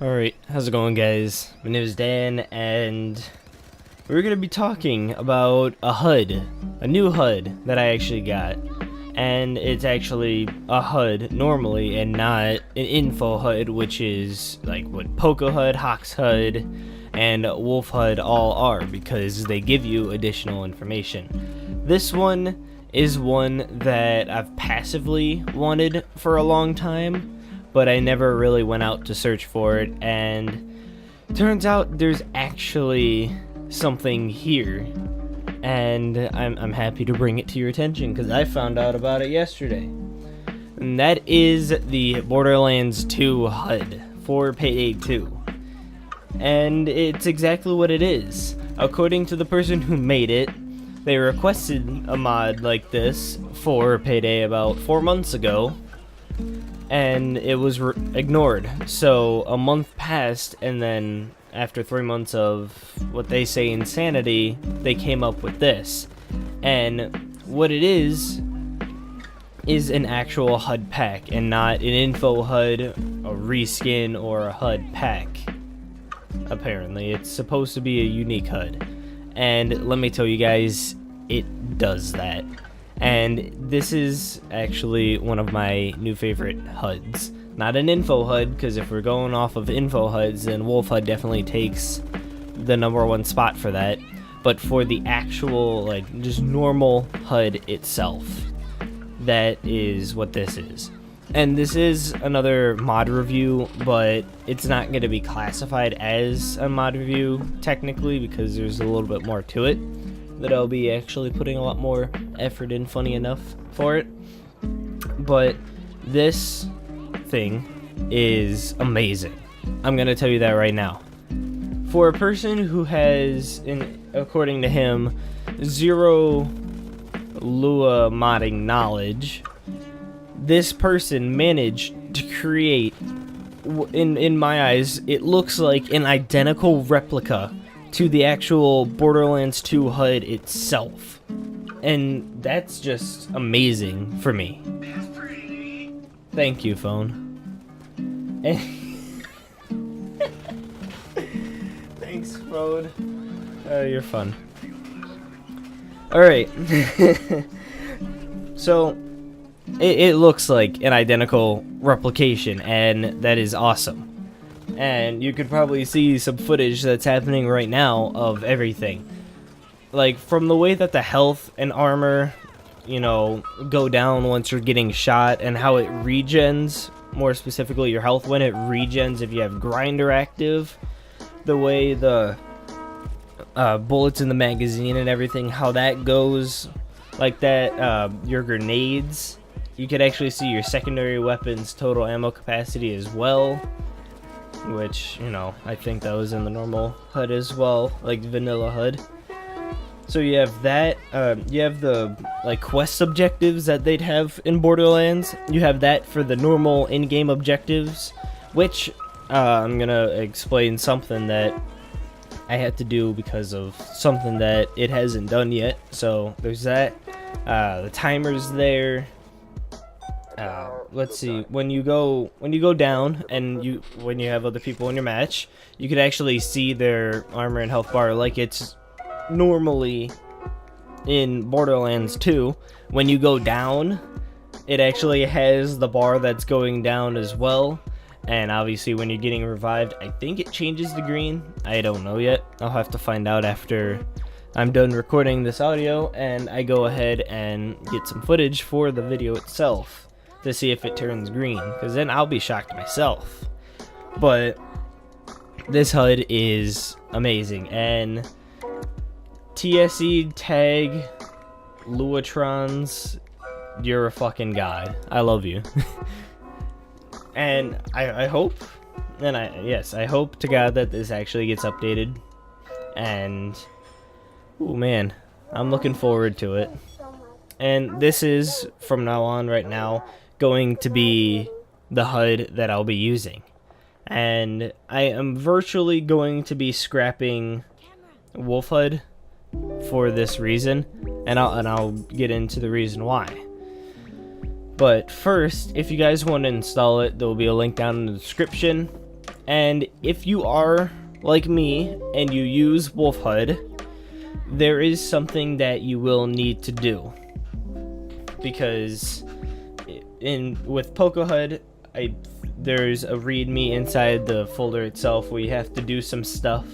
Alright, how's it going, guys? My name is Dan, and we're gonna be talking about a HUD, a new HUD that I actually got. And it's actually a HUD normally, and not an info HUD, which is like what pocoHUD, HUD, and WolfHUD all are, because they give you additional information. This one is one that I've passively wanted for a long time, but I never really went out to search for it, and turns out there's actually something here, and I'm happy to bring it to your attention because I found out about it yesterday. And that is the Borderlands 2 HUD for Payday 2. And it's exactly what it is. According to the person who made it, they requested a mod like this for Payday about 4 months ago, and it was ignored. So a month passed, and then after 3 months of what they say insanity, they came up with this. And what it is an actual HUD pack, and not an info HUD, a reskin, or a HUD pack. Apparently it's supposed to be a unique HUD, and let me tell you guys, it does that. And this is actually one of my new favorite HUDs. Not an info HUD, because if we're going off of info HUDs, then WolfHUD definitely takes the #1 spot for that. But for the actual, like, just normal HUD itself, that is what this is. And this is another mod review, but it's not going to be classified as a mod review, technically, because there's a little bit more to it that I'll be actually putting a lot more effort in, funny enough, for it. But this thing is amazing. I'm gonna tell you that right now. For a person who has, according to him, zero Lua modding knowledge, this person managed to create, in my eyes, it looks like an identical replica to the actual Borderlands 2 HUD itself. And that's just amazing for me. Thank you, phone. Thanks, phone. You're fun. Alright. So, it looks like an identical replication, and that is awesome. And you could probably see some footage that's happening right now of everything. Like, from the way that the health and armor, you know, go down once you're getting shot, and how it regens, more specifically your health when it regens if you have grinder active, the way the bullets in the magazine and everything, how that goes, like that, your grenades, you could actually see your secondary weapons total ammo capacity as well, which, you know, I think that was in the normal HUD as well, like vanilla HUD. So you have that, you have the, like, quest objectives that they'd have in Borderlands. You have that for the normal in-game objectives, which, I'm gonna explain something that I had to do because of something that it hasn't done yet. So there's that, the timer's there. Let's see, when you go down, and when you have other people in your match, you could actually see their armor and health bar like it's normally in Borderlands 2. When you go down, it actually has the bar that's going down as well. And obviously when you're getting revived, I think it changes to green. I don't know yet. I'll have to find out after I'm done recording this audio and I go ahead and get some footage for the video itself to see if it turns green, because then I'll be shocked myself. But this HUD is amazing, and TSE tag Luatrons, you're a fucking god. I love you. And I hope, and I hope to God that this actually gets updated. And oh man, I'm looking forward to it. And this is, from now on, right now, going to be the HUD that I'll be using. And I am virtually going to be scrapping WolfHUD for this reason, and I'll get into the reason why. But first, if you guys want to install it, there will be a link down in the description. And if you are like me and you use WolfHUD, there is something that you will need to do, because with pocoHUD, there's a README inside the folder itself where you have to do some stuff.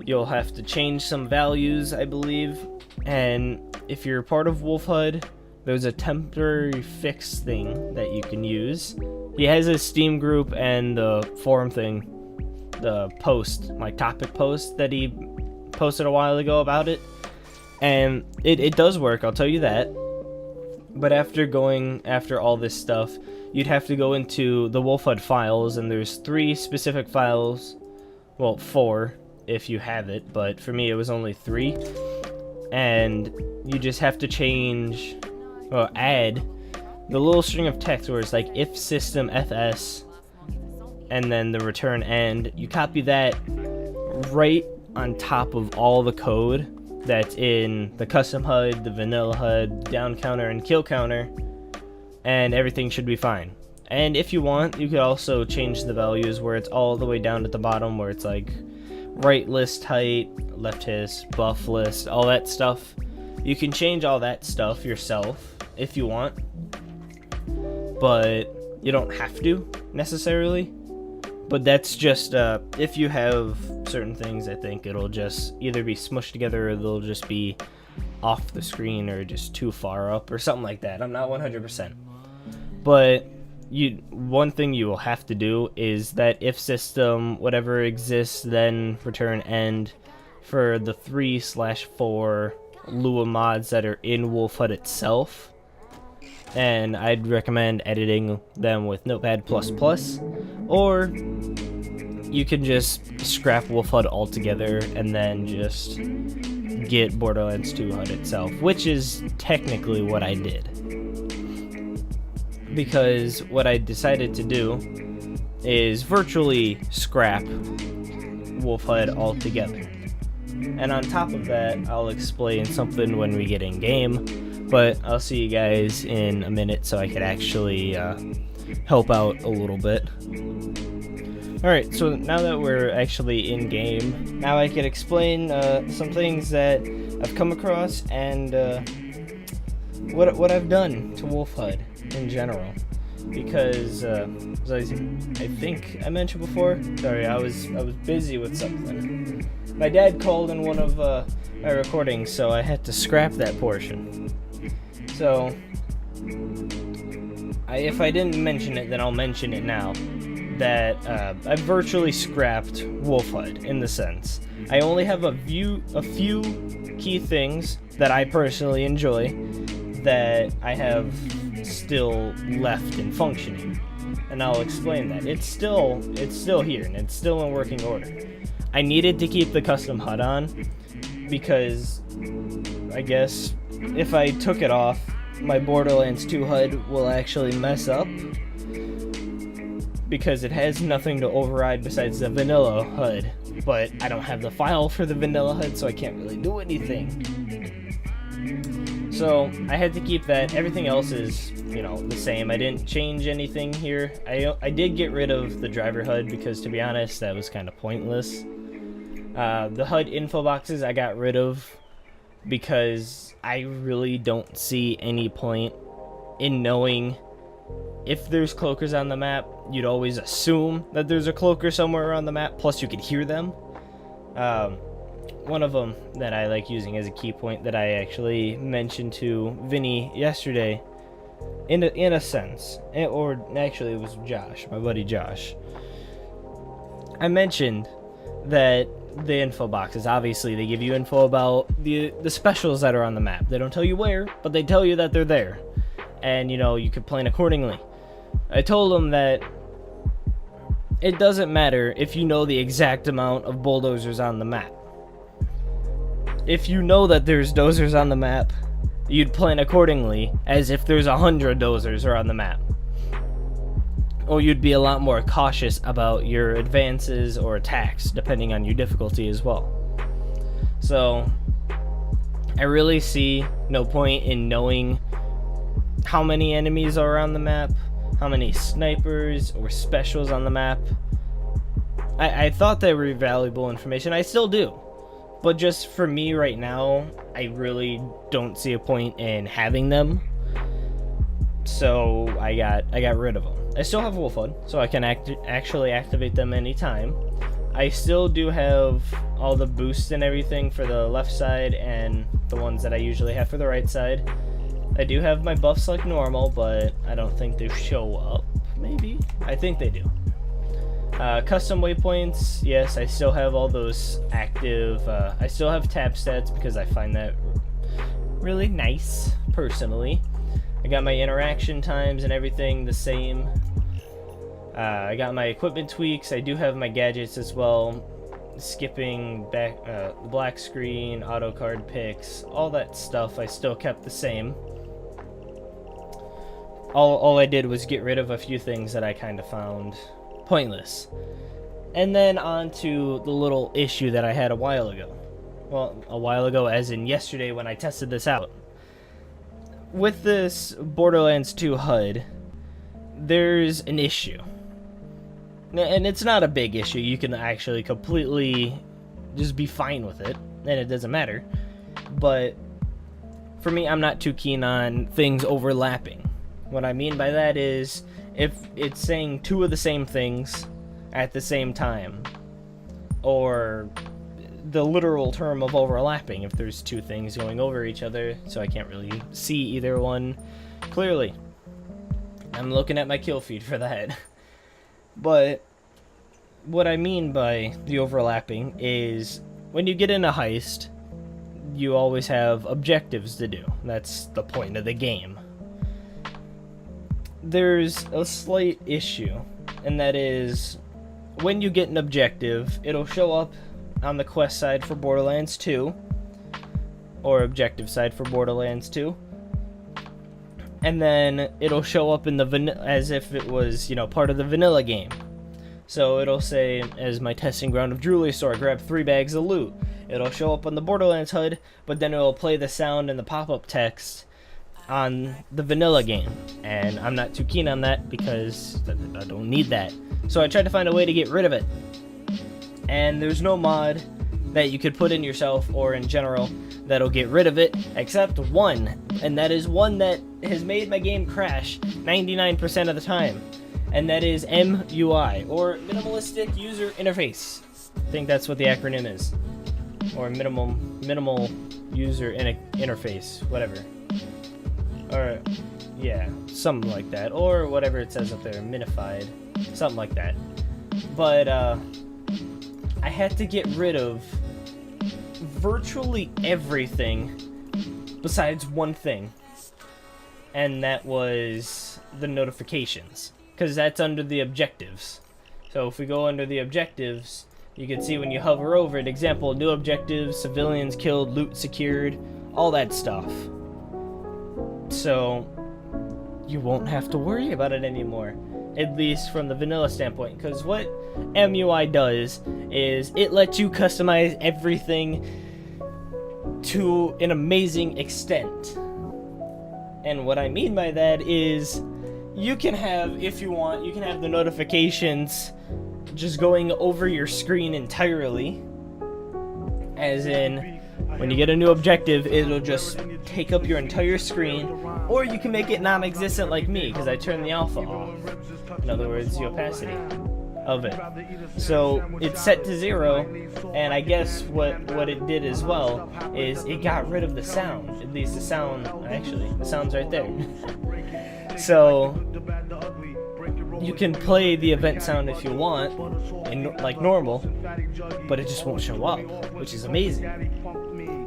You'll have to change some values, I believe, and if you're part of WolfHUD, there's a temporary fix thing that you can use. He has a Steam group and the forum thing, the post, my topic post that he posted a while ago about it, and it does work, I'll tell you that. But after all this stuff, you'd have to go into the WolfHUD files, and there's 3 specific files, well, 4 if you have it, but for me it was only 3, and you just have to change or add the little string of text where it's like if system fs and then the return end. You copy that right on top of all the code that's in the custom HUD, the vanilla HUD, down counter, and kill counter, and everything should be fine. And if you want, you could also change the values where it's all the way down at the bottom where it's like right list height, left his, buff list, all that stuff. You can change all that stuff yourself if you want, but you don't have to necessarily. But that's just if you have certain things, I think it'll just either be smushed together or they'll just be off the screen or just too far up or something like that. I'm not 100%. But one thing you will have to do is that if system whatever exists, then return end for the 3/4 Lua mods that are in WolfHUD itself. And I'd recommend editing them with Notepad++, or you can just scrap WolfHUD altogether and then just get Borderlands 2 HUD itself, which is technically what I did. Because what I decided to do is virtually scrap WolfHUD altogether. And on top of that, I'll explain something when we get in game, but I'll see you guys in a minute so I could actually help out a little bit. Alright, so now that we're actually in game, now I can explain some things that I've come across and what I've done to WolfHUD in general. Because as I think I mentioned before, sorry, I was busy with something. My dad called in one of my recordings, so I had to scrap that portion. So if I didn't mention it, then I'll mention it now. That I virtually scrapped WolfHUD in the sense. I only have a few key things that I personally enjoy that I have still left and functioning, and I'll explain that. It's still here and it's still in working order. I needed to keep the custom HUD on because I guess if I took it off, my Borderlands 2 HUD will actually mess up because it has nothing to override besides the vanilla HUD, but I don't have the file for the vanilla HUD, so I can't really do anything. So I had to keep that. Everything else is, the same. I didn't change anything here. I did get rid of the driver HUD because, to be honest, that was kind of pointless. The HUD info boxes I got rid of because I really don't see any point in knowing if there's cloakers on the map. You'd always assume that there's a cloaker somewhere on the map, plus you could hear them. One of them that I like using as a key point that I actually mentioned to Vinny yesterday, in a sense, or actually it was Josh, my buddy Josh. I mentioned that the info boxes, obviously they give you info about the specials that are on the map. They don't tell you where, but they tell you that they're there, and you could plan accordingly. I told him that it doesn't matter if you know the exact amount of bulldozers on the map. If you know that there's dozers on the map, you'd plan accordingly as if there's 100 dozers on the map. Or you'd be a lot more cautious about your advances or attacks, depending on your difficulty as well. So, I really see no point in knowing how many enemies are on the map, how many snipers or specials on the map, I thought they were valuable information. I still do. But just for me right now, I really don't see a point in having them. So I got rid of them. I still have WolfHUD, so I can actually activate them anytime. I still do have all the boosts and everything for the left side and the ones that I usually have for the right side. I do have my buffs like normal, but I don't think they show up. Maybe? I think they do. Custom waypoints, yes, I still have all those active. I still have tab stats because I find that really nice, personally. I got my interaction times and everything the same. I got my equipment tweaks. I do have my gadgets as well. Skipping back, the black screen, auto card picks, all that stuff I still kept the same. All I did was get rid of a few things that I kind of found pointless. And then on to the little issue that I had a while ago. Well, a while ago as in yesterday when I tested this out. With this Borderlands 2 HUD, there's an issue. And it's not a big issue. You can actually completely just be fine with it, and it doesn't matter. But for me, I'm not too keen on things overlapping. What I mean by that is if it's saying two of the same things at the same time, or the literal term of overlapping, if there's two things going over each other, so I can't really see either one clearly. I'm looking at my kill feed for that. But what I mean by the overlapping is when you get in a heist, you always have objectives to do. That's the point of the game. There's a slight issue, and that is when you get an objective, it'll show up on the quest side for Borderlands 2, or objective side for Borderlands 2, and then it'll show up in the as if it was, part of the vanilla game. So it'll say, as my testing ground of jewelry store, grab 3 bags of loot. It'll show up on the Borderlands HUD, but then it'll play the sound and the pop-up text on the vanilla game, and I'm not too keen on that because I don't need that. So I tried to find a way to get rid of it, and there's no mod that you could put in yourself or in general that'll get rid of it, except one, and that is one that has made my game crash 99% of the time, and that is MUI, or Minimalistic User Interface. I think that's what the acronym is, or minimal user interface, whatever. Or, yeah, something like that. Or whatever it says up there, minified. Something like that. But, I had to get rid of virtually everything besides one thing. And that was the notifications. Because that's under the objectives. So if we go under the objectives, you can see when you hover over it, example, new objectives, civilians killed, loot secured, all that stuff. So you won't have to worry about it anymore, at least from the vanilla standpoint, because what MUI does is it lets you customize everything to an amazing extent. And what I mean by that is you can have, if you want, you can have the notifications just going over your screen entirely, as in when you get a new objective, it'll just take up your entire screen, or you can make it non-existent like me, because I turn the alpha off. In other words, the opacity of it. So it's set to 0, and I guess what it did as well is it got rid of the sound. At least the sound, actually, the sound's right there. So you can play the event sound if you want, like normal, but it just won't show up, which is amazing.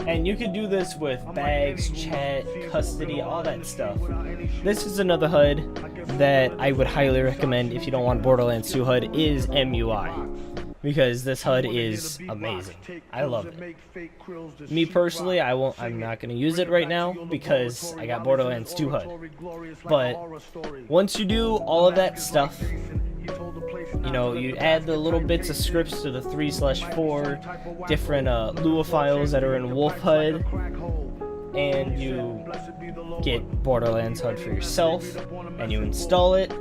And you could do this with bags, chat, custody, all that stuff. This is another HUD that I would highly recommend if you don't want Borderlands 2 HUD is MUI. Because this HUD is amazing. I love it. Me personally, I'm not going to use it right now because I got Borderlands 2 HUD. But once you do all of that stuff, you add the little bits of scripts to the 3/4 different Lua files that are in WolfHUD, and you get Borderlands HUD for yourself, and you install it.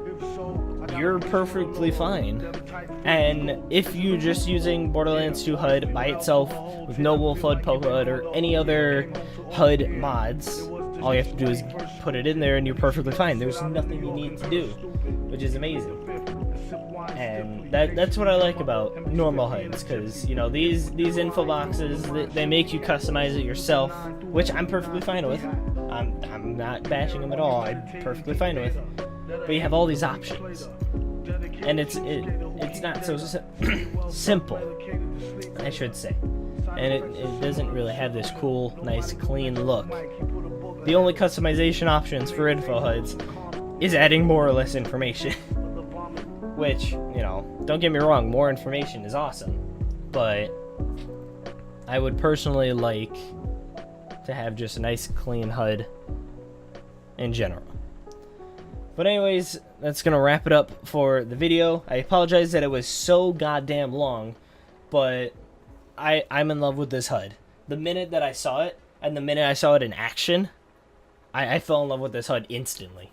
you're perfectly fine. And if you're just using Borderlands 2 HUD by itself with no WolfHUD, pocoHUD, or any other HUD mods, all you have to do is put it in there and you're perfectly fine. There's nothing you need to do, which is amazing. And that's what I like about normal HUDs, because you know these info boxes, they make you customize it yourself, which I'm perfectly fine with. I'm not bashing them at all. I'm perfectly fine with. But you have all these options, and it's not so simple, I should say, and it doesn't really have this cool, nice, clean look. The only customization options for info HUDs is adding more or less information. Which, you know, don't get me wrong, more information is awesome, but I would personally like to have just a nice clean HUD in general. But anyways, that's gonna wrap it up for the video. I apologize that it was so goddamn long, but I'm in love with this HUD. The minute that I saw it, and the minute I saw it in action, I fell in love with this HUD instantly.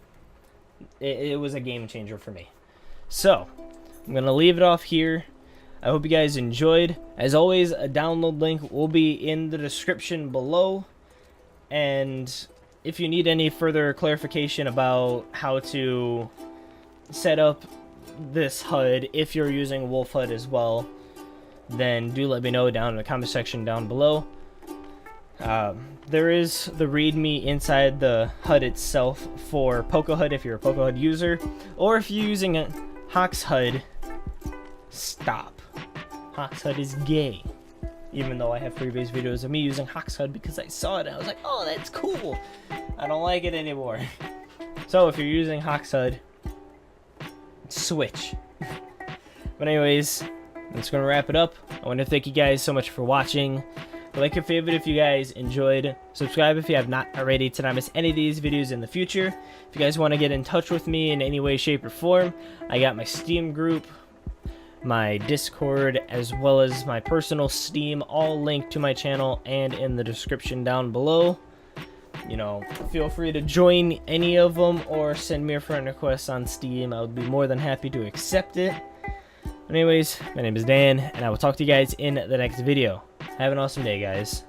It was a game changer for me. So, I'm going to leave it off here. I hope you guys enjoyed. As always, a download link will be in the description below. And if you need any further clarification about how to set up this HUD, if you're using WolfHUD as well, then do let me know down in the comment section down below. There is the README inside the HUD itself for pocoHUD if you're a pocoHUD user, or if you're using a HUD, stop. HUD is gay. Even though I have previous videos of me using HUD because I saw it and I was like, oh, that's cool. I don't like it anymore. So if you're using HUD, switch. But anyways, that's going to wrap it up. I want to thank you guys so much for watching. Like and favorite if you guys enjoyed. Subscribe if you have not already to not miss any of these videos in the future. If you guys want to get in touch with me in any way, shape, or form, I got my Steam group, my Discord, as well as my personal Steam, all linked to my channel and in the description down below. You know, feel free to join any of them or send me a friend request on Steam. I would be more than happy to accept it. Anyways, my name is Dan, and I will talk to you guys in the next video. Have an awesome day, guys.